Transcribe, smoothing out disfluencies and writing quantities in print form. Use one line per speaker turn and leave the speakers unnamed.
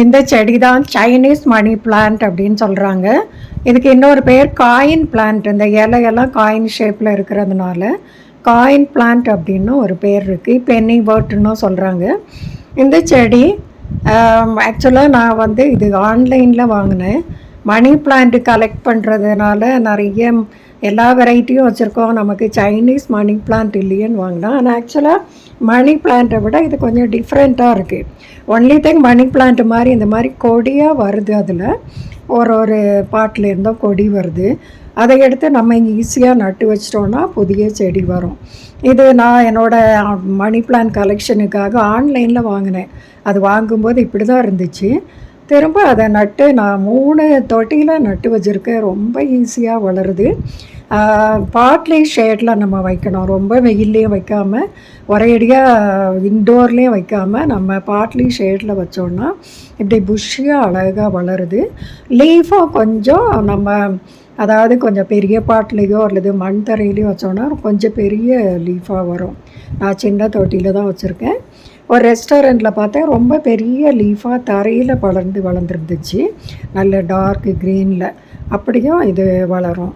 இந்த செடி தான் சைனீஸ் மணி பிளான்ட் அப்படின்னு சொல்கிறாங்க. இதுக்கு இன்னொரு பேர் காயின் பிளான்ட். இந்த இலையெல்லாம் காயின் ஷேப்பில் இருக்கிறதுனால காயின் பிளான்ட் அப்படின்னு ஒரு பேர் இருக்குது. பென்னி பேர்ட்னு சொல்கிறாங்க. இந்த செடி ஆக்சுவலாக நான் இது ஆன்லைனில் வாங்கினேன். மணி பிளான்ட் கலெக்ட் பண்ணுறதுனால நிறைய எல்லா வெரைட்டியும் வச்சுருக்கோம், நமக்கு சைனீஸ் மணி பிளான்ட் இல்லையேன்னு வாங்கினேன். ஆனால் ஆக்சுவலாக மணி பிளான்ட்டை விட இது கொஞ்சம் டிஃப்ரெண்ட்டாக இருக்குது. ஒன்லி திங் மணி பிளான்ட் மாதிரி இந்த மாதிரி கொடியாக வருது. அதில் ஒரு பாட்டில் இருந்தோம் கொடி வருது. அதை எடுத்து நம்ம இங்கே ஈஸியாக நட்டு வச்சிட்டோன்னா புதிய செடி வரும். இது நான் என்னோடய மணி பிளான்ட் கலெக்ஷனுக்காக ஆன்லைனில் வாங்கினேன். அது வாங்கும்போது இப்படி தான் இருந்துச்சு. திரும்ப அதை நட்டு நான் 3 தொட்டியில் நட்டு வச்சுருக்கேன். ரொம்ப ஈஸியாக வளருது. பாட்லி ஷேடில் நம்ம வைக்கணும். ரொம்ப வெயில்லையும் வைக்காமல், ஒரேடியாக இன்டோர்லேயும் வைக்காமல், நம்ம பாட்லி ஷேடில் வச்சோன்னா இப்படி புஷ்ஷியாக அழகாக வளருது. லீஃபும் கொஞ்சம் நம்ம அதாவது கொஞ்சம் பெரிய பாட்லேயோ அல்லது மண் தரையிலையோ வச்சோன்னா கொஞ்சம் பெரிய லீஃபாக வரும். நான் சின்ன தொட்டியில் தான் வச்சுருக்கேன். ஒரு ரெஸ்டாரண்ட்டில் பார்த்தேன், ரொம்ப பெரிய லீஃபாக தரையில் வளர்ந்துருந்துச்சு. நல்ல டார்க் க்ரீனில். அப்படியும் இது வளரும்.